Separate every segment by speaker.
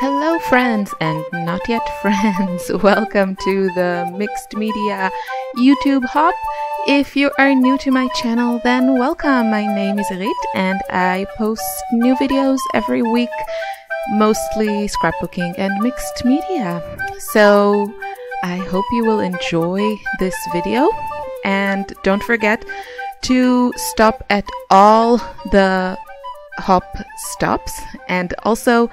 Speaker 1: Hello friends and not yet friends, welcome to the Mixed Media YouTube hop. If you are new to my channel, then welcome. My name is Rit and I post new videos every week, mostly scrapbooking and mixed media. So I hope you will enjoy this video, and don't forget to stop at all the hop stops and also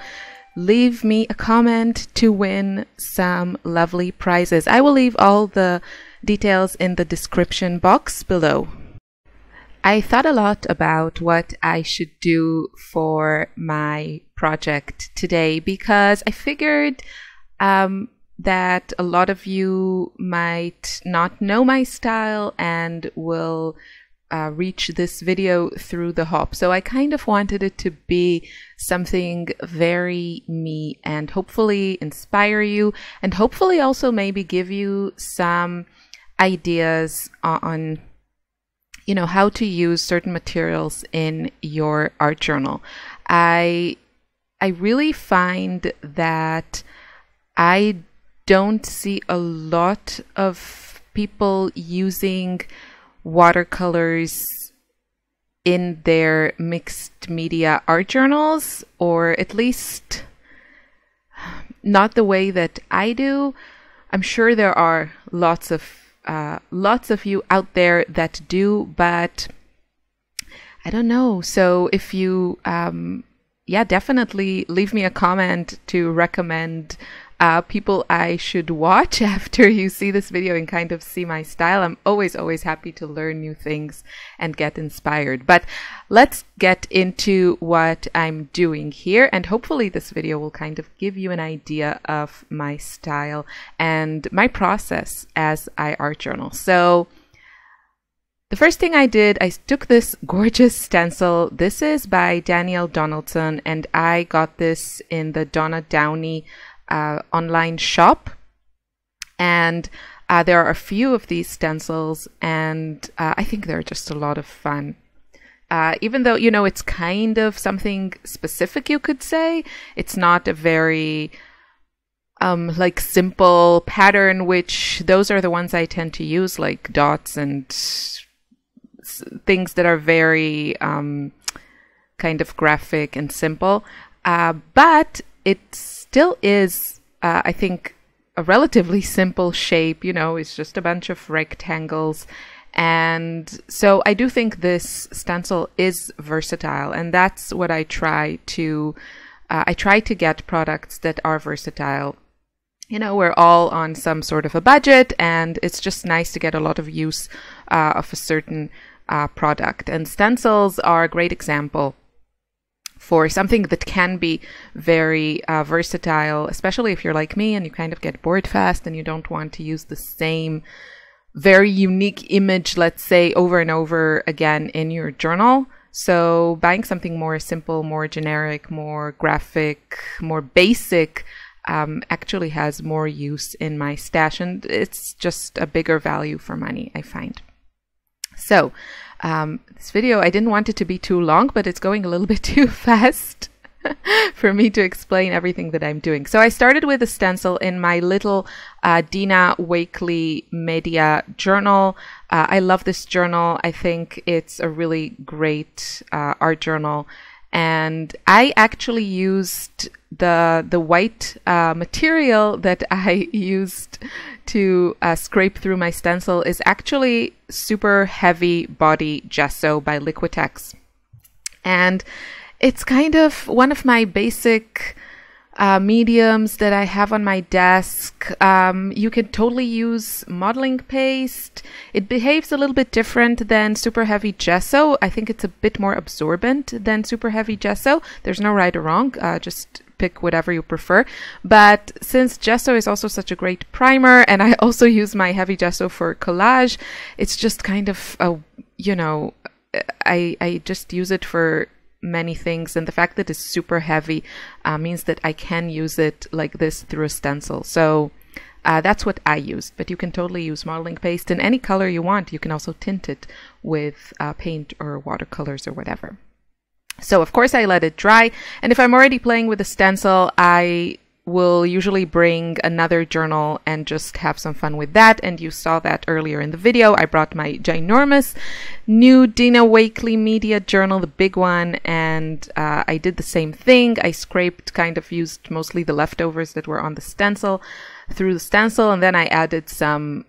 Speaker 1: leave me a comment to win some lovely prizes. I will leave all the details in the description box below. I thought a lot about what I should do for my project today because I figured that a lot of you might not know my style and will reach this video through the hop. So I kind of wanted it to be something very me and hopefully inspire you and hopefully also maybe give you some ideas on how to use certain materials in your art journal. I really find that I don't see a lot of people using watercolors in their mixed media art journals, or at least not the way that I do. I'm sure there are lots of you out there that do, but I don't know. So if you definitely leave me a comment to recommend people I should watch after you see this video and kind of see my style. I'm always happy to learn new things and get inspired. But let's get into what I'm doing here, and hopefully this video will kind of give you an idea of my style and my process as I art journal. So the first thing I did, I took this gorgeous stencil. This is by Danielle Donaldson, and I got this in the Donna Downey online shop, and there are a few of these stencils, and I think they're just a lot of fun. Even though, it's kind of something specific, you could say. It's not a very like simple pattern, which those are the ones I tend to use, like dots and things that are very kind of graphic and simple. But it still is, I think, a relatively simple shape. It's just a bunch of rectangles. And so I do think this stencil is versatile, and that's what I try to get products that are versatile. We're all on some sort of a budget, and it's just nice to get a lot of use of a certain product. And stencils are a great example for something that can be very versatile, especially if you're like me and you kind of get bored fast and you don't want to use the same very unique image, let's say, over and over again in your journal. So buying something more simple, more generic, more graphic, more basic actually has more use in my stash, and it's just a bigger value for money, I find. So this video, I didn't want it to be too long, but it's going a little bit too fast for me to explain everything that I'm doing. So I started with a stencil in my little Dina Wakley Media journal. I love this journal. I think it's a really great art journal. And I actually used the white material that I used to scrape through my stencil is actually super heavy body gesso by Liquitex. And it's kind of one of my basic mediums that I have on my desk. You can totally use modeling paste. It behaves a little bit different than super heavy gesso. I think it's a bit more absorbent than super heavy gesso. There's no right or wrong, just pick whatever you prefer. But since gesso is also such a great primer, and I also use my heavy gesso for collage, it's just kind of I just use it for many things, and the fact that it's super heavy means that I can use it like this through a stencil. So that's what I used, but you can totally use modeling paste in any color you want. You can also tint it with paint or watercolors or whatever. So of course I let it dry, and if I'm already playing with the stencil, I will usually bring another journal and just have some fun with that. And you saw that earlier in the video. I brought my ginormous new Dina Wakley Media journal, the big one, and I did the same thing. I scraped, kind of used mostly the leftovers that were on the stencil through the stencil, and then I added some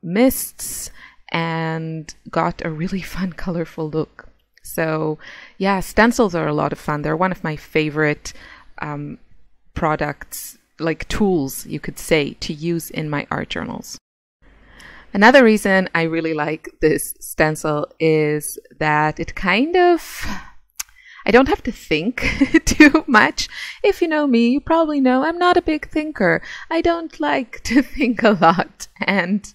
Speaker 1: mists and got a really fun, colorful look. So yeah, stencils are a lot of fun. They're one of my favorite products, like tools, you could say, to use in my art journals. Another reason I really like this stencil is that it kind of, I don't have to think too much. If you know me, you probably know I'm not a big thinker. I don't like to think a lot, and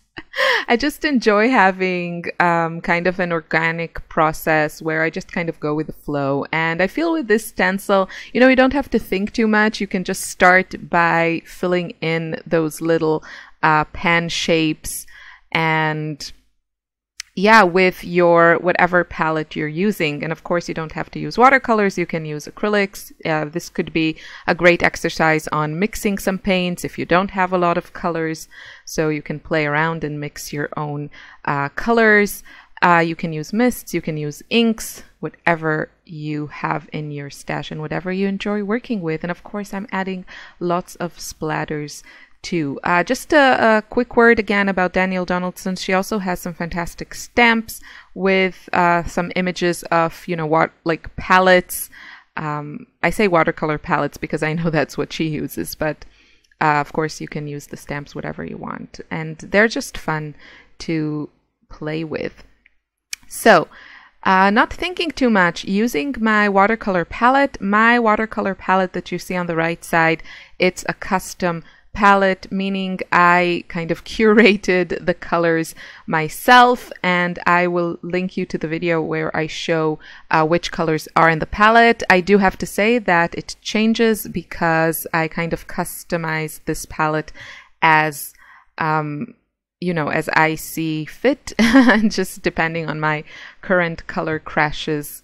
Speaker 1: I just enjoy having kind of an organic process where I just kind of go with the flow. And I feel with this stencil, you know, you don't have to think too much. You can just start by filling in those little pan shapes, and yeah, with your whatever palette you're using. And of course, you don't have to use watercolors. You can use acrylics. This could be a great exercise on mixing some paints if you don't have a lot of colors. So you can play around and mix your own colors. You can use mists, you can use inks, whatever you have in your stash and whatever you enjoy working with. And of course, I'm adding lots of splatters too. Just a quick word again about Danielle Donaldson. She also has some fantastic stamps with some images of, you know, what, like palettes. I say watercolor palettes because I know that's what she uses, but of course you can use the stamps whatever you want, and they're just fun to play with. So not thinking too much, using my watercolor palette that you see on the right side, it's a custom palette, meaning I kind of curated the colors myself, and I will link you to the video where I show which colors are in the palette. I do have to say that it changes because I kind of customize this palette as you know, as I see fit, just depending on my current color crushes.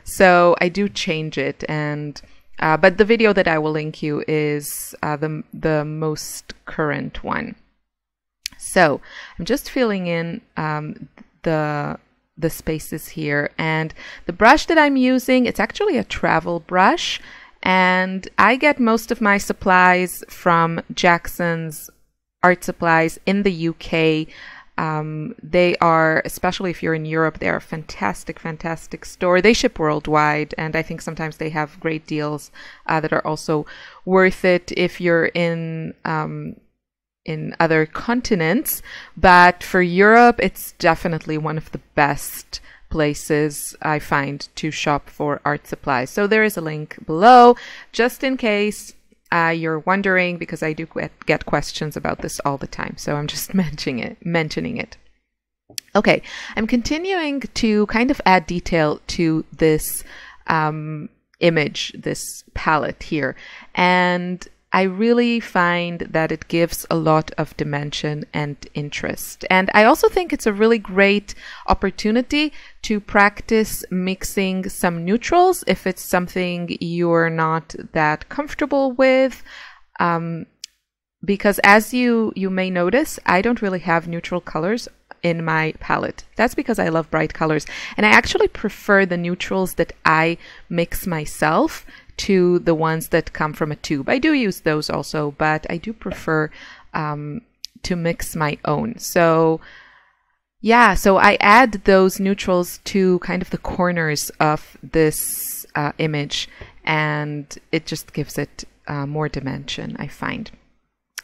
Speaker 1: So I do change it, and but the video that I will link you is the most current one. So I'm just filling in the spaces here, and the brush that I'm using, it's actually a travel brush, and I get most of my supplies from Jackson's Art Supplies in the UK. They are, especially if you're in Europe, they are a fantastic, fantastic store. They ship worldwide, and I think sometimes they have great deals that are also worth it if you're in other continents. But for Europe, it's definitely one of the best places I find to shop for art supplies. So there is a link below, just in case you're wondering, because I do get questions about this all the time. So I'm just mentioning it. Okay, I'm continuing to kind of add detail to this image, this palette here. And I really find that it gives a lot of dimension and interest. And I also think it's a really great opportunity to practice mixing some neutrals if it's something you're not that comfortable with. Because as you may notice, I don't really have neutral colors in my palette. That's because I love bright colors. And I actually prefer the neutrals that I mix myself to the ones that come from a tube. I do use those also, but I do prefer to mix my own. So yeah, so I add those neutrals to kind of the corners of this image, and it just gives it more dimension, I find.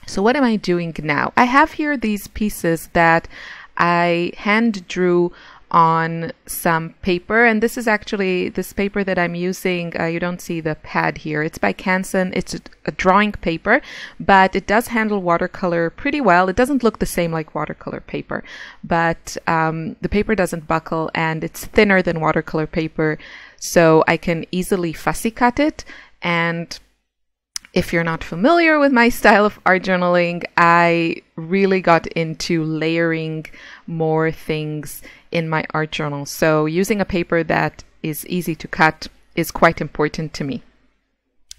Speaker 1: So what am I doing now? I have here these pieces that I hand drew on some paper, and this is actually this paper that I'm using. You don't see the pad here. It's by Canson. It's a drawing paper, but it does handle watercolor pretty well. It doesn't look the same like watercolor paper, but the paper doesn't buckle, and it's thinner than watercolor paper, so I can easily fussy cut it. And If you're not familiar with my style of art journaling, I really got into layering more things in my art journal. So using a paper that is easy to cut is quite important to me.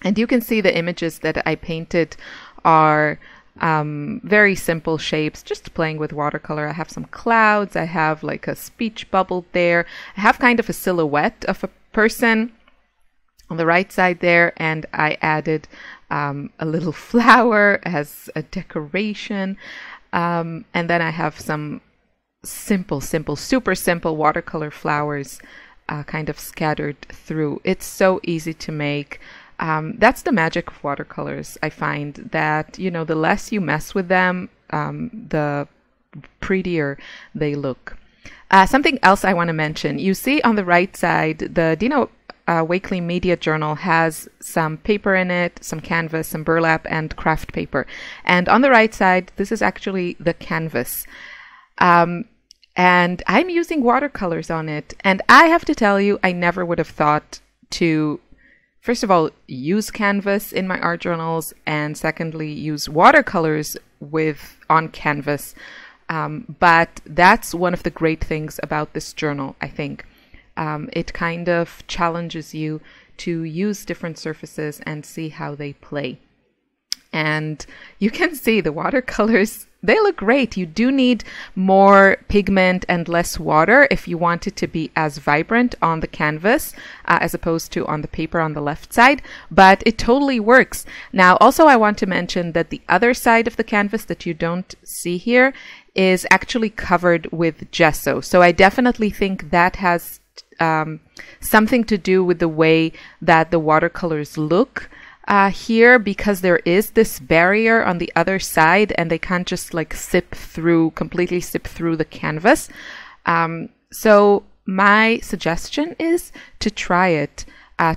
Speaker 1: And you can see the images that I painted are very simple shapes, just playing with watercolor. I have some clouds, I have like a speech bubble there, I have kind of a silhouette of a person on the right side there, and I added a little flower as a decoration, and then I have some simple, super simple watercolor flowers kind of scattered through. It's so easy to make. That's the magic of watercolors. I find that, you know, the less you mess with them, the prettier they look. Something else I want to mention. You see on the right side, the Dina Wakley Media Journal has some paper in it, some canvas, some burlap, and craft paper. And on the right side, this is actually the canvas. And I'm using watercolors on it. And I have to tell you, I never would have thought to, first of all, use canvas in my art journals, and secondly, use watercolors on canvas. But that's one of the great things about this journal, I think. It kind of challenges you to use different surfaces and see how they play. And you can see the watercolors, they look great. You do need more pigment and less water if you want it to be as vibrant on the canvas as opposed to on the paper on the left side, but it totally works. Now, also I want to mention that the other side of the canvas that you don't see here is actually covered with gesso. So I definitely think that has something to do with the way that the watercolors look here, because there is this barrier on the other side and they can't just like completely sip through the canvas. So my suggestion is to try it.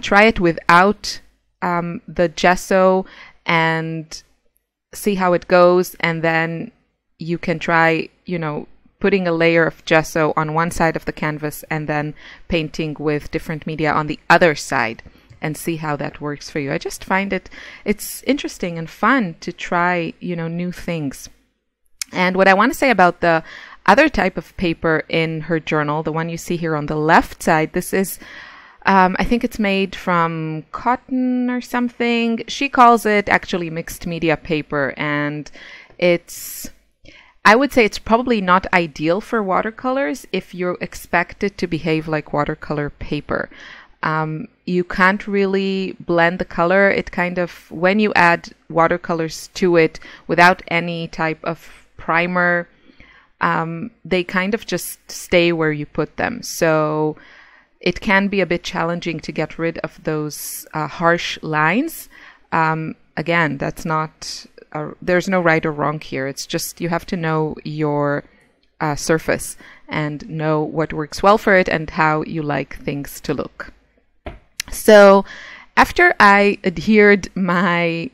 Speaker 1: Try it without the gesso and see how it goes, and then you can try, you know, putting a layer of gesso on one side of the canvas and then painting with different media on the other side, and see how that works for you. I just find it's interesting and fun to try, you know, new things. And what I want to say about the other type of paper in her journal, the one you see here on the left side, this is, I think it's made from cotton or something. She calls it actually mixed media paper, and I would say it's probably not ideal for watercolors if you expect it to behave like watercolor paper. You can't really blend the color. It kind of, when you add watercolors to it without any type of primer, they kind of just stay where you put them. So it can be a bit challenging to get rid of those harsh lines. Again, that's not... there's no right or wrong here. It's just you have to know your surface and know what works well for it and how you like things to look. So after I adhered my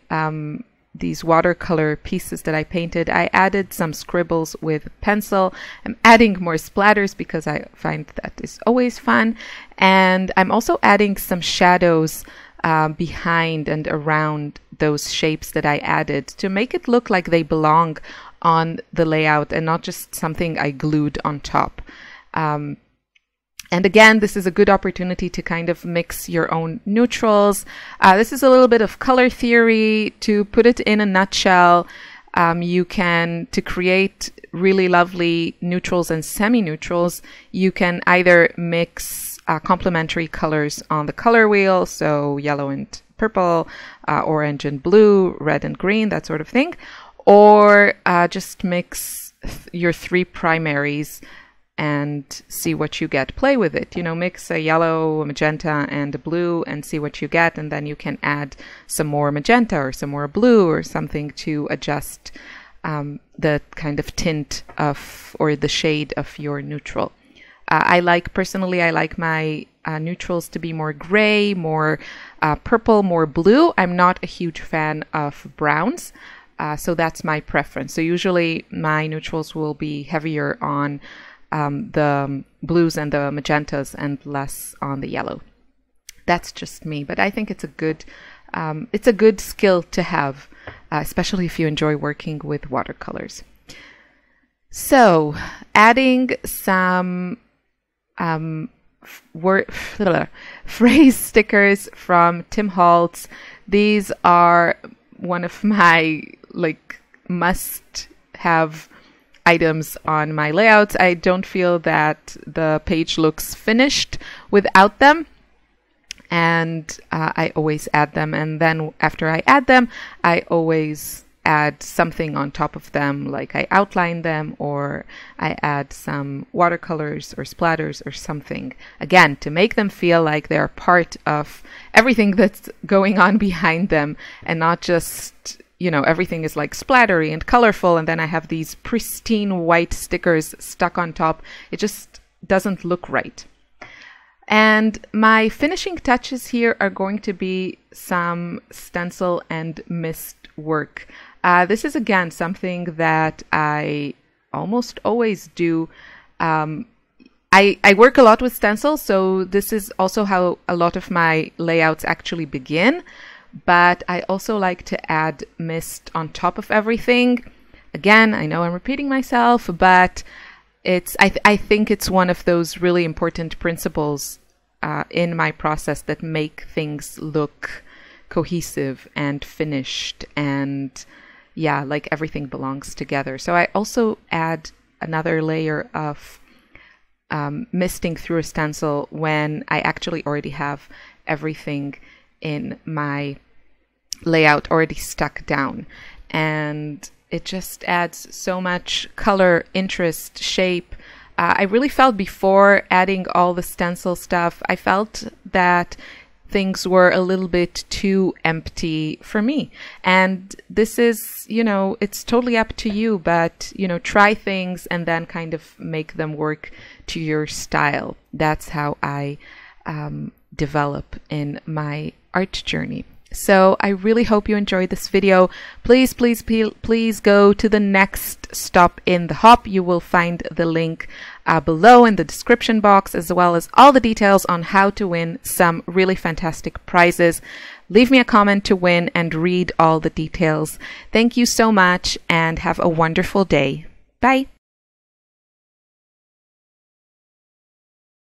Speaker 1: these watercolor pieces that I painted, I added some scribbles with pencil. I'm adding more splatters because I find that is always fun. And I'm also adding some shadows behind and around those shapes that I added to make it look like they belong on the layout and not just something I glued on top. And again, this is a good opportunity to kind of mix your own neutrals. This is a little bit of color theory. To put it in a nutshell, you can, to create really lovely neutrals and semi-neutrals, you can either mix complementary colors on the color wheel, so yellow and purple, orange and blue, red and green, that sort of thing, or just mix your three primaries and see what you get. Play with it, you know, mix a yellow, a magenta, and a blue and see what you get, and then you can add some more magenta or some more blue or something to adjust the kind of tint of, or the shade of your neutral. Personally, I like my neutrals to be more gray, more purple, more blue. I'm not a huge fan of browns, so that's my preference. So usually my neutrals will be heavier on the blues and the magentas and less on the yellow. That's just me, but I think it's a good it's a good skill to have, especially if you enjoy working with watercolors. So, adding some phrase stickers from Tim Holtz. These are one of my must-have items on my layouts. I don't feel that the page looks finished without them, and I always add them. And then after I add them, I always add something on top of them, like I outline them, or I add some watercolors or splatters or something, again, to make them feel like they're part of everything that's going on behind them, and not just, you know, everything is like splattery and colorful and then I have these pristine white stickers stuck on top. It just doesn't look right. And my finishing touches here are going to be some stencil and mist work. This is again something that I almost always do. I work a lot with stencils, so this is also how a lot of my layouts actually begin. But I also like to add mist on top of everything. Again, I know I'm repeating myself, but I think it's one of those really important principles in my process that make things look cohesive and finished, and yeah, like everything belongs together. So I also add another layer of misting through a stencil when I actually already have everything in my layout already stuck down, and it just adds so much color, interest, shape. I really felt before adding all the stencil stuff, I felt that things were a little bit too empty for me. And this is, you know, it's totally up to you, but, you know, try things and then kind of make them work to your style. That's how I develop in my art journey. So I really hope you enjoyed this video. Please go to the next stop in the hop. You will find the link below in the description box, as well as all the details on how to win some really fantastic prizes. Leave me a comment to win and read all the details. Thank you so much and have a wonderful day. Bye.